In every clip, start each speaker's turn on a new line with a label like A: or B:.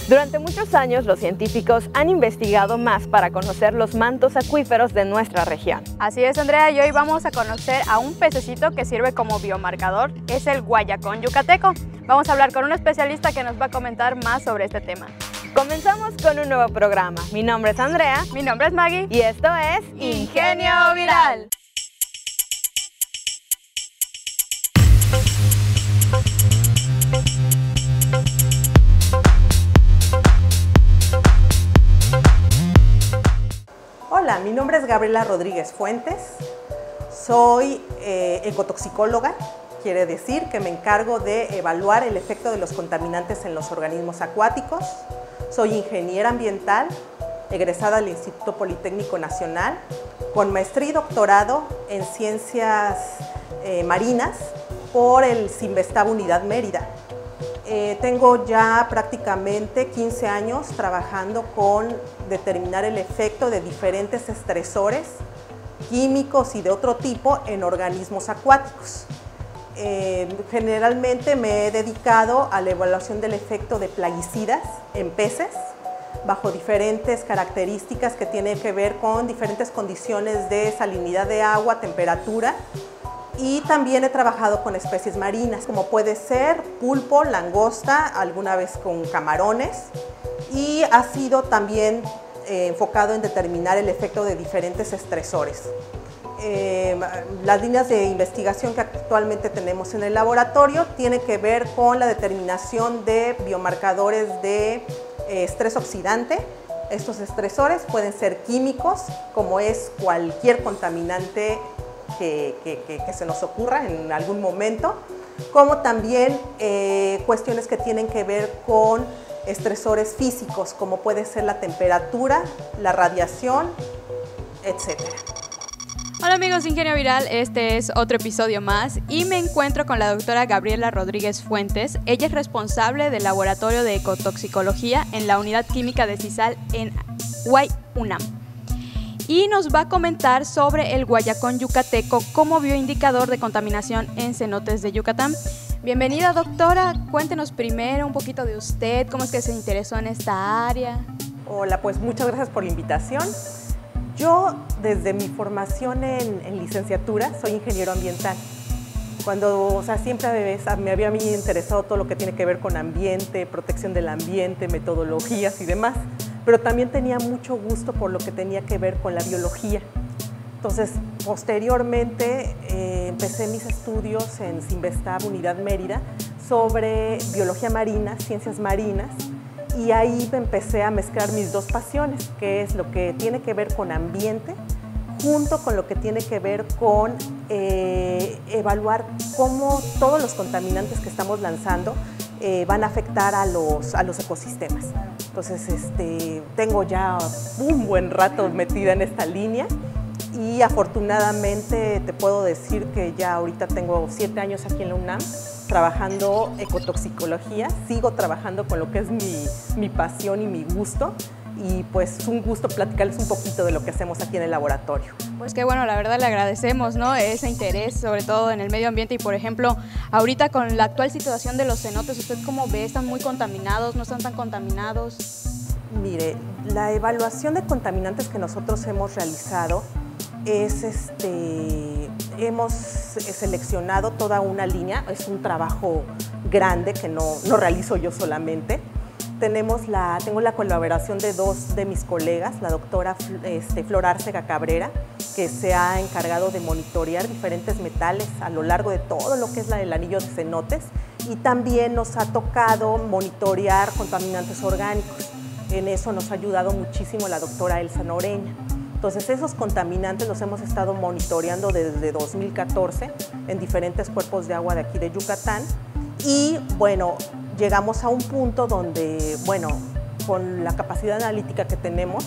A: Durante muchos años, los científicos han investigado más para conocer los mantos acuíferos de nuestra región.
B: Así es, Andrea, y hoy vamos a conocer a un pececito que sirve como biomarcador, es el guayacón yucateco. Vamos a hablar con un especialista que nos va a comentar más sobre este tema.
A: Comenzamos con un nuevo programa. Mi nombre es Andrea.
B: Mi nombre es Maggie.
A: Y esto es
B: Ingenio Viral.
C: Hola, mi nombre es Gabriela Rodríguez Fuentes, soy ecotoxicóloga, quiere decir que me encargo de evaluar el efecto de los contaminantes en los organismos acuáticos, soy ingeniera ambiental, egresada del Instituto Politécnico Nacional, con maestría y doctorado en ciencias marinas por el Cinvestav Unidad Mérida. Tengo ya prácticamente 15 años trabajando con determinar el efecto de diferentes estresores químicos y de otro tipo en organismos acuáticos. Generalmente me he dedicado a la evaluación del efecto de plaguicidas en peces bajo diferentes características que tienen que ver con diferentes condiciones de salinidad de agua, temperatura. Y también he trabajado con especies marinas, como puede ser pulpo, langosta, alguna vez con camarones. Y ha sido también enfocado en determinar el efecto de diferentes estresores. Las líneas de investigación que actualmente tenemos en el laboratorio tienen que ver con la determinación de biomarcadores de estrés oxidante. Estos estresores pueden ser químicos, como es cualquier contaminante que se nos ocurra en algún momento, como también cuestiones que tienen que ver con estresores físicos, como puede ser la temperatura, la radiación, etc.
B: Hola amigos de Ingenio Viral, este es otro episodio más y me encuentro con la doctora Gabriela Rodríguez Fuentes. Ella es responsable del Laboratorio de Ecotoxicología en la Unidad Química de Sisal en UNAM. Y nos va a comentar sobre el guayacón yucateco como bioindicador de contaminación en cenotes de Yucatán. Bienvenida, doctora. Cuéntenos primero un poquito de usted, cómo es que se interesó en esta área.
C: Hola, pues muchas gracias por la invitación. Yo, desde mi formación en licenciatura, soy ingeniero ambiental. Siempre me había a mí interesado todo lo que tiene que ver con ambiente, protección del ambiente, metodologías y demás, pero también tenía mucho gusto por lo que tenía que ver con la biología. Entonces, posteriormente empecé mis estudios en Cinvestav Unidad Mérida sobre biología marina, ciencias marinas, y ahí empecé a mezclar mis dos pasiones, que es lo que tiene que ver con ambiente, junto con lo que tiene que ver con evaluar cómo todos los contaminantes que estamos lanzando van a afectar a los ecosistemas. Entonces, tengo ya un buen rato metida en esta línea y afortunadamente te puedo decir que ya ahorita tengo 7 años aquí en la UNAM trabajando ecotoxicología, sigo trabajando con lo que es mi pasión y mi gusto. Y pues es un gusto platicarles un poquito de lo que hacemos aquí en el laboratorio.
B: Pues qué bueno, la verdad le agradecemos, ¿no? Ese interés, sobre todo en el medio ambiente y por ejemplo, ahorita con la actual situación de los cenotes, ¿usted cómo ve? ¿Están muy contaminados? ¿No están tan contaminados?
C: Mire, la evaluación de contaminantes que nosotros hemos realizado es, hemos seleccionado toda una línea, es un trabajo grande que no realizo yo solamente. Tengo la colaboración de dos de mis colegas, la doctora Flor Árcega Cabrera, que se ha encargado de monitorear diferentes metales a lo largo de todo lo que es el anillo de cenotes, y también nos ha tocado monitorear contaminantes orgánicos. En eso nos ha ayudado muchísimo la doctora Elsa Noreña. Entonces, esos contaminantes los hemos estado monitoreando desde 2014 en diferentes cuerpos de agua de aquí de Yucatán, y bueno, llegamos a un punto donde, bueno, con la capacidad analítica que tenemos,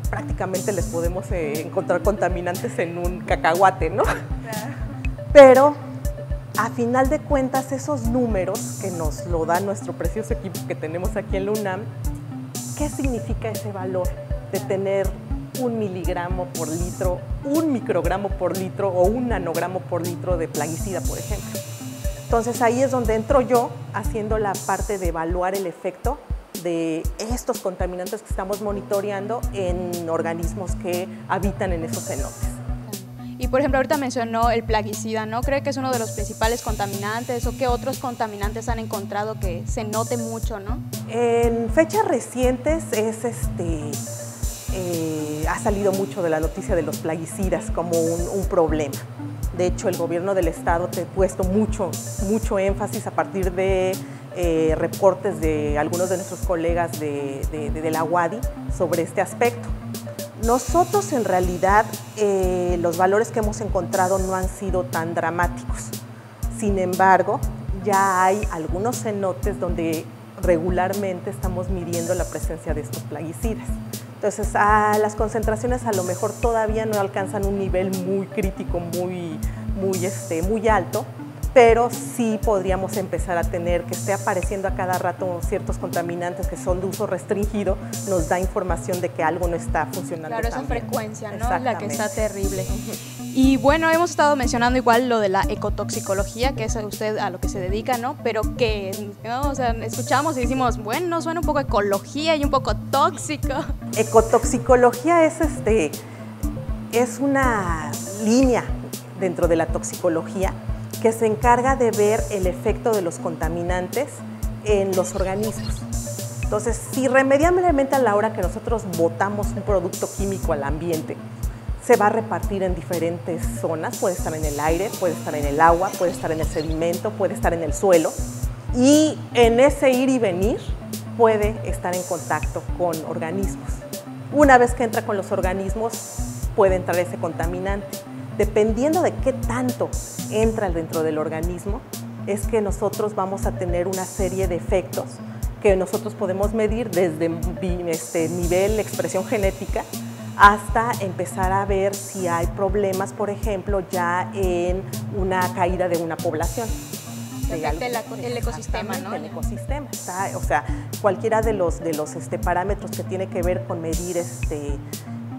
C: prácticamente les podemos encontrar contaminantes en un cacahuate, ¿no? Pero, a final de cuentas, esos números que nos lo da nuestro precioso equipo que tenemos aquí en la UNAM, ¿qué significa ese valor de tener 1 miligramo por litro, 1 microgramo por litro o 1 nanogramo por litro de plaguicida, por ejemplo? Entonces ahí es donde entro yo haciendo la parte de evaluar el efecto de estos contaminantes que estamos monitoreando en organismos que habitan en esos cenotes.
B: Y por ejemplo, ahorita mencionó el plaguicida, ¿no? ¿Cree que es uno de los principales contaminantes o qué otros contaminantes han encontrado que se note mucho, ¿no?
C: En fechas recientes ha salido mucho de la noticia de los plaguicidas como un problema. De hecho, el gobierno del estado ha puesto mucho énfasis a partir de reportes de algunos de nuestros colegas de la UADY sobre este aspecto. Nosotros en realidad los valores que hemos encontrado no han sido tan dramáticos. Sin embargo, ya hay algunos cenotes donde regularmente estamos midiendo la presencia de estos plaguicidas. Entonces, las concentraciones a lo mejor todavía no alcanzan un nivel muy crítico, muy alto, pero sí podríamos empezar a tener que esté apareciendo a cada rato ciertos contaminantes que son de uso restringido, nos da información de que algo no está funcionando.
B: Claro, esa
C: tan bien.
B: frecuencia, ¿no? La que está terrible. Y bueno, hemos estado mencionando igual lo de la ecotoxicología, que es usted a lo que se dedica, ¿no? Pero que, ¿no? O sea, escuchamos y decimos, bueno, suena un poco a ecología y un poco tóxico.
C: Ecotoxicología es una línea dentro de la toxicología que se encarga de ver el efecto de los contaminantes en los organismos. Entonces, si irremediablemente a la hora que nosotros botamos un producto químico al ambiente, se va a repartir en diferentes zonas, puede estar en el aire, puede estar en el agua, puede estar en el sedimento, puede estar en el suelo, y en ese ir y venir puede estar en contacto con organismos. Una vez que entra con los organismos, puede entrar ese contaminante. Dependiendo de qué tanto entra dentro del organismo, es que nosotros vamos a tener una serie de efectos que nosotros podemos medir desde nivel expresión genética hasta empezar a ver si hay problemas, por ejemplo, ya en una caída de una población.
B: El ecosistema, ¿no?
C: El ecosistema, o sea, cualquiera de los parámetros que tiene que ver con medir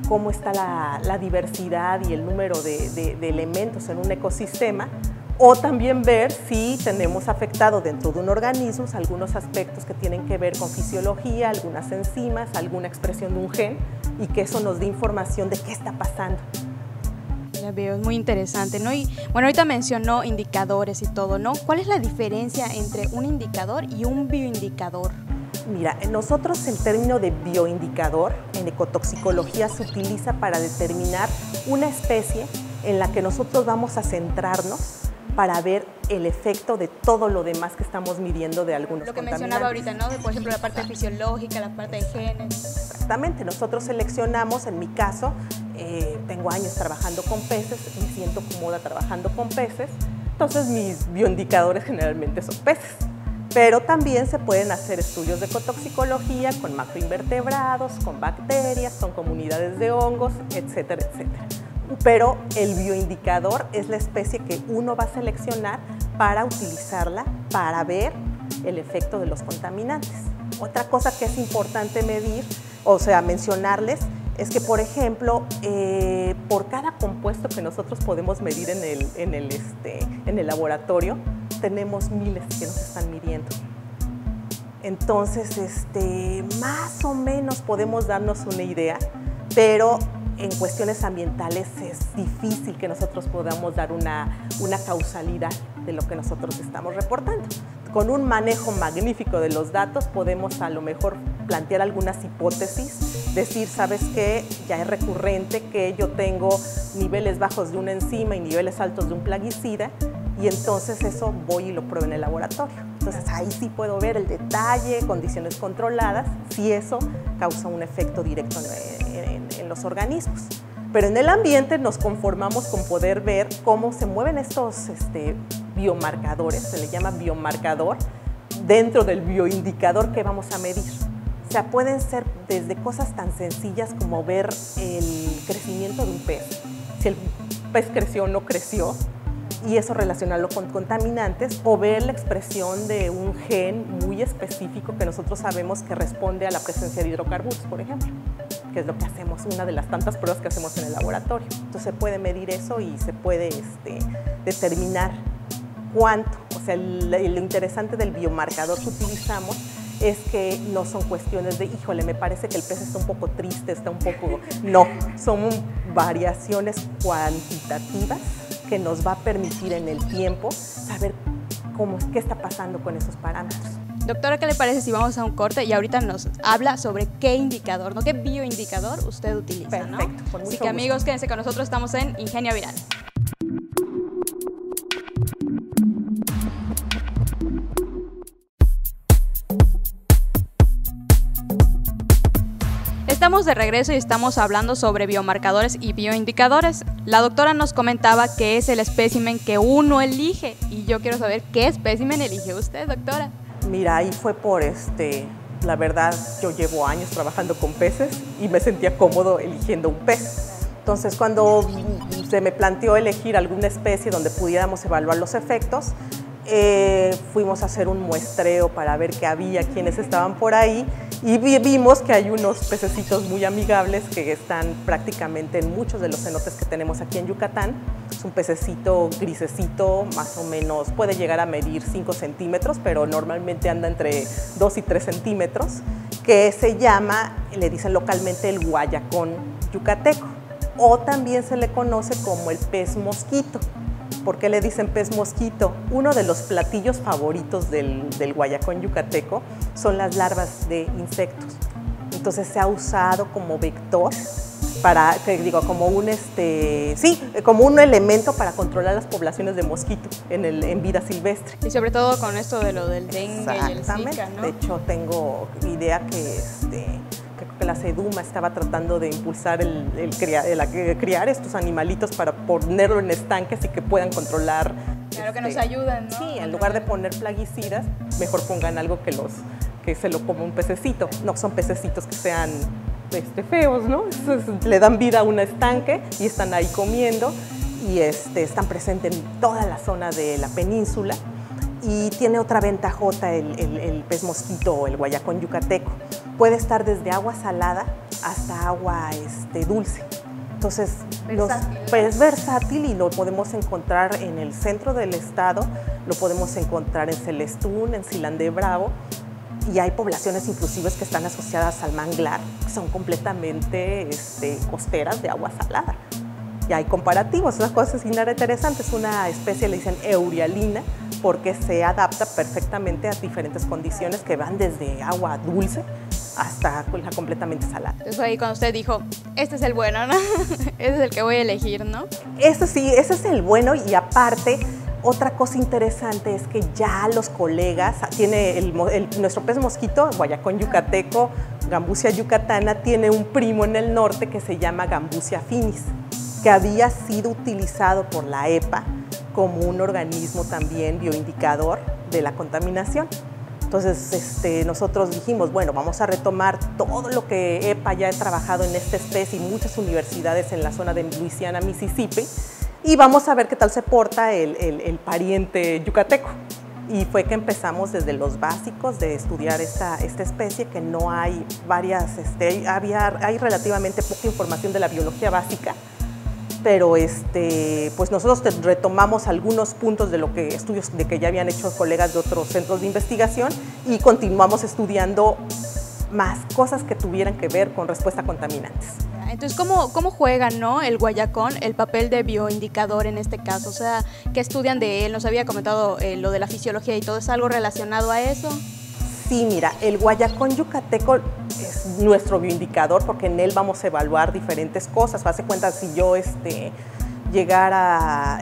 C: cómo está la diversidad y el número de elementos en un ecosistema, o también ver si tenemos afectado dentro de un organismo algunos aspectos que tienen que ver con fisiología, algunas enzimas, alguna expresión de un gen, y que eso nos dé información de qué está pasando.
B: Ya veo, es muy interesante, ¿no? Y bueno, ahorita mencionó indicadores y todo, ¿no? ¿Cuál es la diferencia entre un indicador y un bioindicador?
C: Mira, nosotros el término de bioindicador en ecotoxicología se utiliza para determinar una especie en la que nosotros vamos a centrarnos para ver el efecto de todo lo demás que estamos midiendo de algunos contaminantes.
B: Lo que mencionaba ahorita, ¿no? Por ejemplo, la parte fisiológica, la parte de genes.
C: Exactamente, nosotros seleccionamos, en mi caso, tengo años trabajando con peces, me siento cómoda trabajando con peces, entonces mis bioindicadores generalmente son peces. Pero también se pueden hacer estudios de ecotoxicología con macroinvertebrados, con bacterias, con comunidades de hongos, etcétera, etcétera. Pero el bioindicador es la especie que uno va a seleccionar para utilizarla para ver el efecto de los contaminantes. Otra cosa que es importante medir, o sea, mencionarles, es que, por ejemplo, por cada compuesto que nosotros podemos medir en el laboratorio, tenemos miles que nos están midiendo. Entonces, más o menos podemos darnos una idea, pero en cuestiones ambientales es difícil que nosotros podamos dar una causalidad de lo que nosotros estamos reportando. Con un manejo magnífico de los datos podemos a lo mejor plantear algunas hipótesis, decir, ¿sabes qué? Ya es recurrente que yo tengo niveles bajos de una enzima y niveles altos de un plaguicida, y entonces eso voy y lo pruebo en el laboratorio. Entonces ahí sí puedo ver el detalle, condiciones controladas, si eso causa un efecto directo en los organismos. Pero en el ambiente nos conformamos con poder ver cómo se mueven estos biomarcadores, se le llama biomarcador, dentro del bioindicador que vamos a medir. O sea, pueden ser desde cosas tan sencillas como ver el crecimiento de un pez, si el pez creció o no creció, y eso relacionarlo con contaminantes, o ver la expresión de un gen muy específico que nosotros sabemos que responde a la presencia de hidrocarburos, por ejemplo, que es lo que hacemos, una de las tantas pruebas que hacemos en el laboratorio. Entonces se puede medir eso y se puede determinar cuánto. O sea, lo interesante del biomarcador que utilizamos es que no son cuestiones de, híjole, me parece que el pez está un poco triste, está un poco... No, son variaciones cuantitativas que nos va a permitir en el tiempo saber qué está pasando con esos parámetros.
B: Doctora, ¿qué le parece si vamos a un corte y ahorita nos habla sobre qué indicador, ¿no? ¿Qué bioindicador usted utiliza?
C: Perfecto,
B: ¿no?
C: por mucho
B: Así que amigos,
C: gusto.
B: quédense con nosotros, estamos en Ingenio Viral. Estamos de regreso y estamos hablando sobre biomarcadores y bioindicadores. La doctora nos comentaba que es el espécimen que uno elige y yo quiero saber qué espécimen elige usted, doctora.
C: Mira, ahí fue la verdad, yo llevo años trabajando con peces y me sentía cómodo eligiendo un pez. Entonces, cuando se me planteó elegir alguna especie donde pudiéramos evaluar los efectos, fuimos a hacer un muestreo para ver qué había, quiénes estaban por ahí, y vimos que hay unos pececitos muy amigables que están prácticamente en muchos de los cenotes que tenemos aquí en Yucatán. Es un pececito grisecito, más o menos, puede llegar a medir 5 centímetros, pero normalmente anda entre 2 y 3 centímetros, que se llama, le dicen localmente, el guayacón yucateco, o también se le conoce como el pez mosquito. ¿Por qué le dicen pez mosquito? Uno de los platillos favoritos del guayacón yucateco son las larvas de insectos. Entonces se ha usado como vector como un elemento para controlar las poblaciones de mosquito en vida silvestre.
B: Y sobre todo con esto de lo del dengue y el Zika, ¿no?
C: De hecho, tengo idea que la SEDUMA estaba tratando de impulsar criar estos animalitos para ponerlo en estanques y que puedan controlar.
B: Claro, que nos ayuden, ¿no?
C: Sí, en lugar de poner plaguicidas, mejor pongan algo que se lo coma un pececito. No son pececitos que sean feos, ¿no? Le dan vida a un estanque y están ahí comiendo y están presentes en toda la zona de la península. Y tiene otra ventajota el pez mosquito o el guayacón yucateco. Puede estar desde agua salada hasta agua dulce. Entonces, es versátil y lo podemos encontrar en el centro del estado, lo podemos encontrar en Celestún, en Silán de Bravo, y hay poblaciones inclusive que están asociadas al manglar, que son completamente costeras de agua salada. Y hay comparativos, una cosa interesante, es una especie, le dicen eurialina, porque se adapta perfectamente a diferentes condiciones que van desde agua dulce hasta completamente salada.
B: Entonces ahí cuando usted dijo, este es el bueno, ¿no? Ese es el que voy a elegir, ¿no?
C: Ese sí, ese es el bueno, y aparte, otra cosa interesante es que ya los colegas, nuestro pez mosquito, guayacón yucateco, Gambusia yucatana, tiene un primo en el norte que se llama Gambusia finis, que había sido utilizado por la EPA como un organismo también bioindicador de la contaminación. Entonces nosotros dijimos, bueno, vamos a retomar todo lo que EPA ya ha trabajado en esta especie y muchas universidades en la zona de Luisiana, Mississippi, y vamos a ver qué tal se porta el pariente yucateco. Y fue que empezamos desde los básicos de estudiar esta especie, que no hay hay relativamente poca información de la biología básica, pero pues nosotros retomamos algunos puntos de estudios de que ya habían hecho colegas de otros centros de investigación y continuamos estudiando más cosas que tuvieran que ver con respuesta a contaminantes.
B: Entonces, ¿cómo juega, ¿no?, el guayacón el papel de bioindicador en este caso? O sea, ¿qué estudian de él? Nos había comentado lo de la fisiología y todo, ¿es algo relacionado a eso?
C: Sí, mira, el guayacón yucateco es nuestro bioindicador porque en él vamos a evaluar diferentes cosas. Hace cuenta, si yo llegara a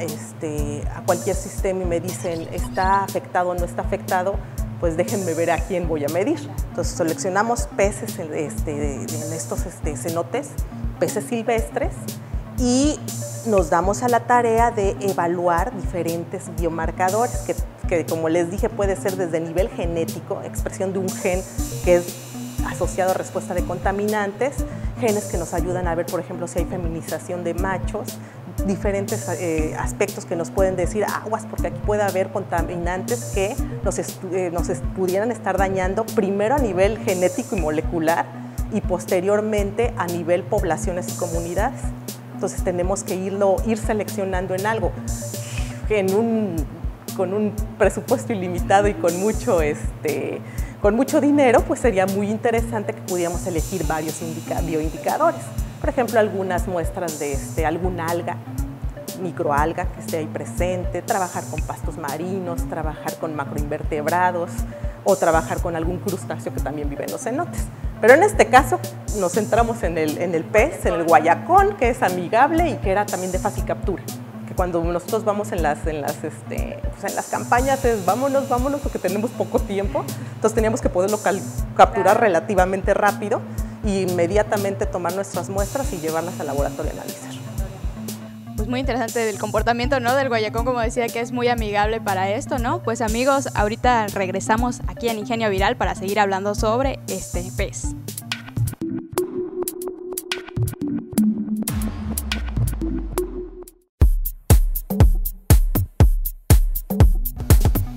C: cualquier sistema y me dicen está afectado o no está afectado, pues déjenme ver a quién voy a medir. Entonces seleccionamos peces en estos cenotes, peces silvestres, y nos damos a la tarea de evaluar diferentes biomarcadores que como les dije puede ser desde nivel genético, expresión de un gen que es asociado a respuesta de contaminantes, genes que nos ayudan a ver, por ejemplo, si hay feminización de machos, diferentes aspectos que nos pueden decir aguas, porque aquí puede haber contaminantes que nos pudieran estar dañando primero a nivel genético y molecular y posteriormente a nivel poblaciones y comunidades. Entonces tenemos que ir seleccionando en algo, con un presupuesto ilimitado y con con mucho dinero, pues sería muy interesante que pudiéramos elegir varios bioindicadores. Por ejemplo, algunas muestras de alguna alga, microalga que esté ahí presente, trabajar con pastos marinos, trabajar con macroinvertebrados o trabajar con algún crustáceo que también vive en los cenotes. Pero en este caso nos centramos en el pez, en el guayacón, que es amigable y que era también de fácil captura. Que cuando nosotros vamos en las campañas es vámonos, porque tenemos poco tiempo, entonces teníamos que poderlo capturar relativamente rápido e inmediatamente tomar nuestras muestras y llevarlas al laboratorio a analizar.
B: Pues muy interesante el comportamiento, ¿no?, del guayacón, como decía, que es muy amigable para esto, ¿no? Pues amigos, ahorita regresamos aquí en Ingenio Viral para seguir hablando sobre este pez.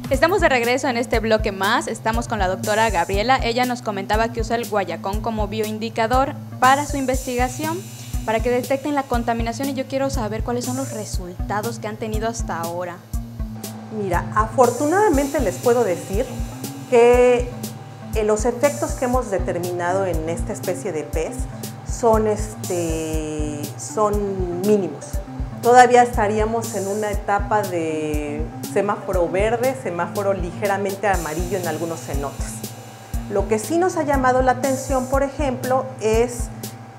B: Estamos de regreso en este bloque más, estamos con la doctora Gabriela. Ella nos comentaba que usa el guayacón como bioindicador para su investigación, para que detecten la contaminación, y yo quiero saber cuáles son los resultados que han tenido hasta ahora.
C: Mira, afortunadamente les puedo decir que los efectos que hemos determinado en esta especie de pez son mínimos. Todavía estaríamos en una etapa de semáforo verde, semáforo ligeramente amarillo en algunos cenotes. Lo que sí nos ha llamado la atención, por ejemplo, es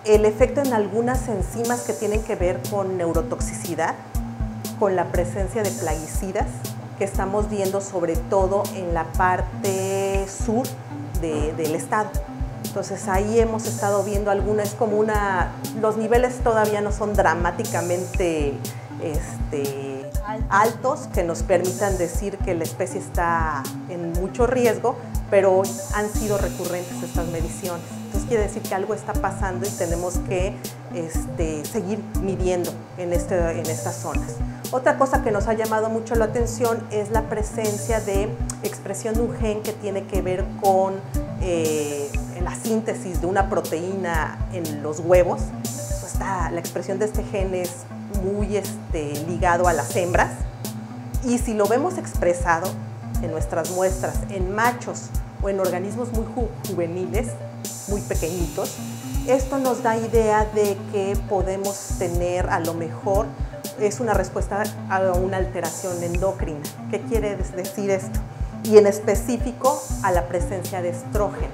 C: el efecto en algunas enzimas que tienen que ver con neurotoxicidad, con la presencia de plaguicidas, que estamos viendo sobre todo en la parte sur del estado. Entonces ahí hemos estado viendo algunas, los niveles todavía no son dramáticamente altos, que nos permitan decir que la especie está en mucho riesgo, pero han sido recurrentes estas mediciones. Entonces quiere decir que algo está pasando y tenemos que seguir midiendo en estas zonas. Otra cosa que nos ha llamado mucho la atención es la presencia de expresión de un gen que tiene que ver con la síntesis de una proteína en los huevos. La expresión de este gen es muy ligado a las hembras, y si lo vemos expresado en nuestras muestras en machos o en organismos muy juveniles, muy pequeñitos, esto nos da idea de que podemos tener, a lo mejor, es una respuesta a una alteración endocrina. ¿Qué quiere decir esto? Y en específico a la presencia de estrógeno.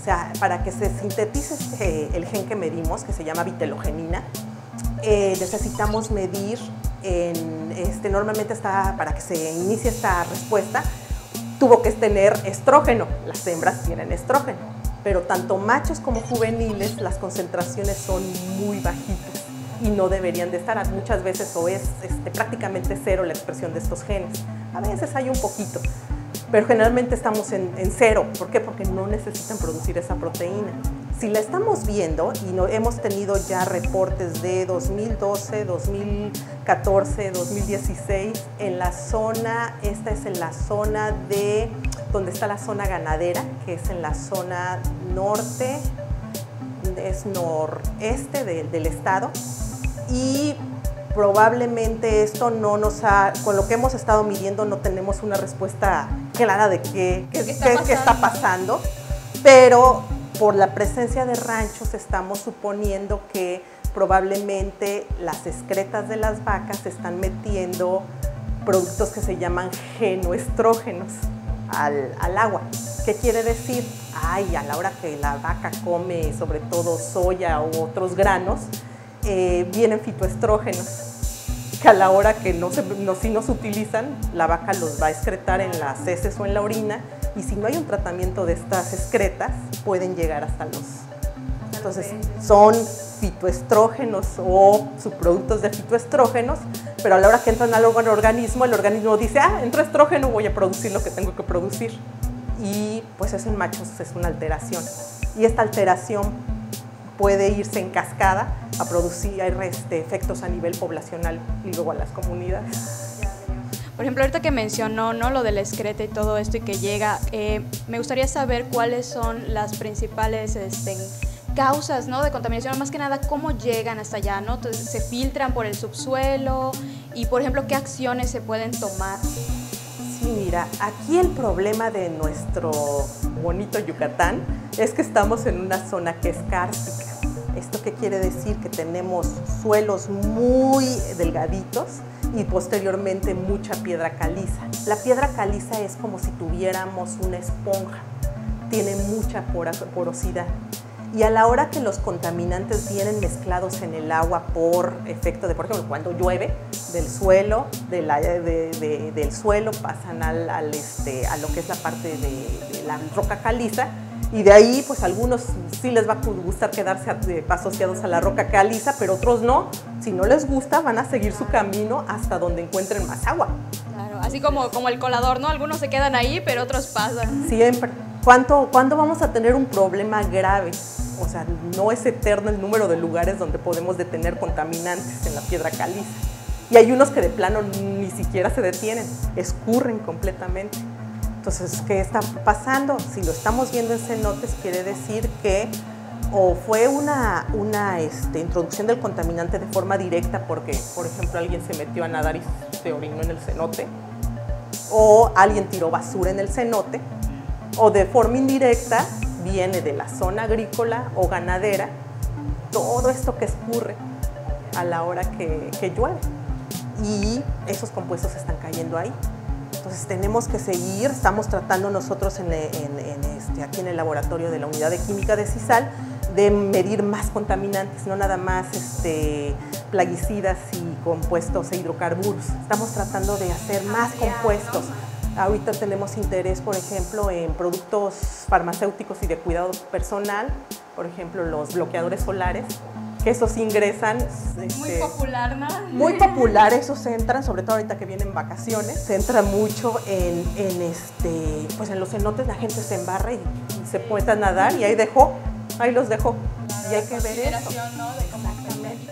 C: O sea, para que se sintetice el gen que medimos, que se llama vitelogenina, necesitamos medir, normalmente para que se inicie esta respuesta, tuvo que tener estrógeno. Las hembras tienen estrógeno, pero tanto machos como juveniles las concentraciones son muy bajitas y no deberían de estar. Muchas veces o es prácticamente cero la expresión de estos genes. A veces hay un poquito, pero generalmente estamos en cero. ¿Por qué? Porque no necesitan producir esa proteína. Si la estamos viendo, y hemos tenido ya reportes de 2012, 2014, 2016, en la zona, esta es en la zona donde está la zona ganadera, que es en la zona norte, es noreste del estado, y probablemente esto con lo que hemos estado midiendo no tenemos una respuesta clara de qué está pasando, pero por la presencia de ranchos estamos suponiendo que probablemente las excretas de las vacas están metiendo productos que se llaman genoestrógenos al agua. ¿Qué quiere decir? A la hora que la vaca come sobre todo soya u otros granos, vienen fitoestrógenos, que a la hora que si no se utilizan, la vaca los va a excretar en las heces o en la orina, y si no hay un tratamiento de estas excretas, pueden llegar hasta Entonces, son fitoestrógenos o subproductos de fitoestrógenos, pero a la hora que entran al organismo, el organismo dice, entró estrógeno, voy a producir lo que tengo que producir. Y pues eso en machos es una alteración. Y esta alteración puede irse en cascada a producir efectos a nivel poblacional y luego a las comunidades.
B: Por ejemplo, ahorita que mencionó, ¿no?, lo del excreta y todo esto y que llega, me gustaría saber cuáles son las principales causas, ¿no?, de contaminación, más que nada cómo llegan hasta allá, ¿no? Entonces, ¿se filtran por el subsuelo? Y, por ejemplo, ¿qué acciones se pueden tomar?
C: Sí, Mira, aquí el problema de nuestro bonito Yucatán es que estamos en una zona que es kárstica. ¿Esto qué quiere decir? Que tenemos suelos muy delgaditos y posteriormente mucha piedra caliza. La piedra caliza es como si tuviéramos una esponja, tiene mucha porosidad. Y a la hora que los contaminantes vienen mezclados en el agua por efecto de, por ejemplo, cuando llueve, del suelo, del suelo pasan a lo que es la parte de la roca caliza, y de ahí pues algunos sí les va a gustar quedarse asociados a la roca caliza, pero otros no. Si no les gusta, van a seguir su camino hasta donde encuentren más agua.
B: Claro, así como el colador, ¿no? Algunos se quedan ahí, pero otros pasan.
C: Siempre. ¿Cuándo vamos a tener un problema grave? O sea, no es eterno el número de lugares donde podemos detener contaminantes en la piedra caliza. Y hay unos que de plano ni siquiera se detienen, escurren completamente. Entonces, ¿qué está pasando? Si lo estamos viendo en cenotes, quiere decir que o fue una introducción del contaminante de forma directa porque, por ejemplo, alguien se metió a nadar y se orinó en el cenote, o alguien tiró basura en el cenote, o de forma indirecta viene de la zona agrícola o ganadera todo esto que escurre a la hora que llueve, y esos compuestos están cayendo ahí. Entonces tenemos que seguir, estamos tratando nosotros aquí en el laboratorio de la Unidad de Química de CISAL de medir más contaminantes, no nada más plaguicidas y compuestos e hidrocarburos. Estamos tratando de hacer más compuestos. Ahorita tenemos interés, por ejemplo, en productos farmacéuticos y de cuidado personal, por ejemplo, los bloqueadores solares, que esos ingresan.
B: Muy popular, ¿no?
C: Muy popular, esos entran, sobre todo ahorita que vienen vacaciones, se entra mucho pues en los cenotes, la gente se embarra y se puede a nadar y ahí los dejó.
B: Claro,
C: y hay que ver eso.
B: ¿No?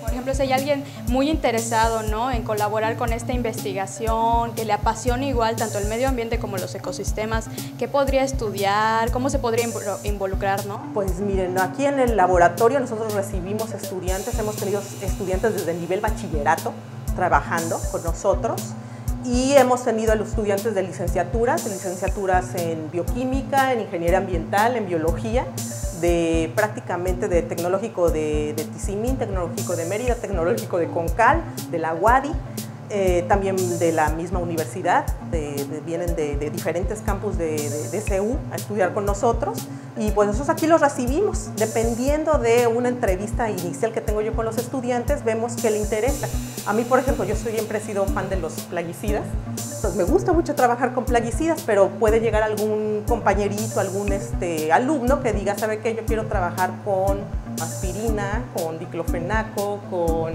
B: Por ejemplo, si hay alguien muy interesado, ¿no?, en colaborar con esta investigación, que le apasiona igual tanto el medio ambiente como los ecosistemas, ¿qué podría estudiar? ¿Cómo se podría involucrar, no?
C: Pues miren, aquí en el laboratorio nosotros recibimos estudiantes, hemos tenido estudiantes desde el nivel bachillerato trabajando con nosotros, y hemos tenido estudiantes de licenciaturas en bioquímica, en ingeniería ambiental, en biología, prácticamente de tecnológico de Tizimín, tecnológico de Mérida, tecnológico de Concal, de la UADY, también de la misma universidad, vienen de diferentes campus de CU a estudiar con nosotros, y pues nosotros aquí los recibimos. Dependiendo de una entrevista inicial que tengo yo con los estudiantes, vemos qué le interesa. A mí, por ejemplo, yo siempre he sido fan de los plaguicidas, entonces me gusta mucho trabajar con plaguicidas, pero puede llegar algún compañerito, algún alumno que diga, ¿sabe qué? Yo quiero trabajar con aspirina, con diclofenaco, con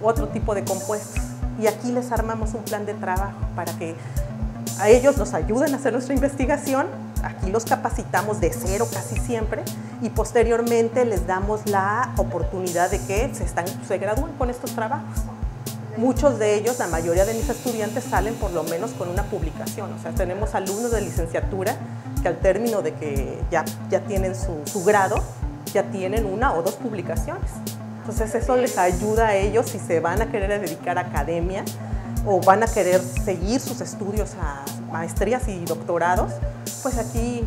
C: otro tipo de compuestos. Y aquí les armamos un plan de trabajo para que a ellos nos ayuden a hacer nuestra investigación. Aquí los capacitamos de cero casi siempre, y posteriormente les damos la oportunidad de que se gradúen con estos trabajos. Muchos de ellos, la mayoría de mis estudiantes, salen por lo menos con una publicación. O sea, tenemos alumnos de licenciatura que al término de que ya tienen su grado, ya tienen 1 o 2 publicaciones. Entonces eso les ayuda a ellos si se van a querer dedicar a academia o van a querer seguir sus estudios a maestrías y doctorados, pues aquí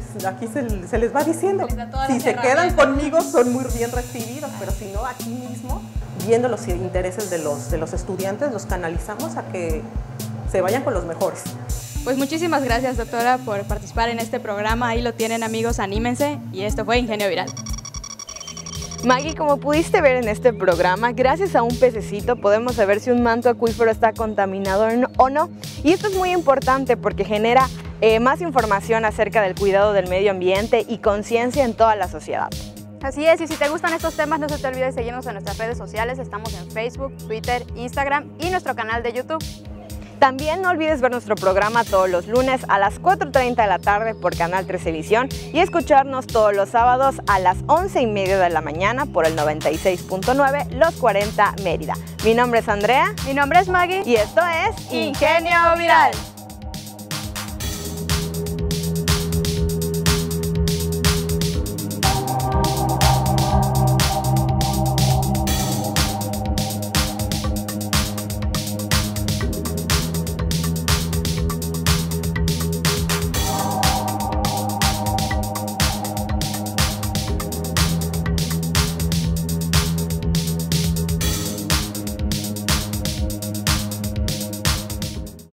C: se les va diciendo. Si se quedan conmigo son muy bien recibidos, pero si no, aquí mismo, viendo los intereses de los estudiantes, los canalizamos a que se vayan con los mejores.
B: Pues muchísimas gracias, doctora, por participar en este programa. Ahí lo tienen, amigos, anímense. Y esto fue Ingenio Viral.
A: Maggie, como pudiste ver en este programa, gracias a un pececito podemos saber si un manto acuífero está contaminado o no. Y esto es muy importante porque genera más información acerca del cuidado del medio ambiente y conciencia en toda la sociedad.
B: Así es, y si te gustan estos temas, no se te olvide seguirnos en nuestras redes sociales. Estamos en Facebook, Twitter, Instagram y nuestro canal de YouTube.
A: También no olvides ver nuestro programa todos los lunes a las 4:30 de la tarde por Canal 13 Visión y escucharnos todos los sábados a las 11:30 de la mañana por el 96.9 Los 40 Mérida. Mi nombre es Andrea.
B: Mi nombre es Maggie.
A: Y esto es
B: Ingenio Viral.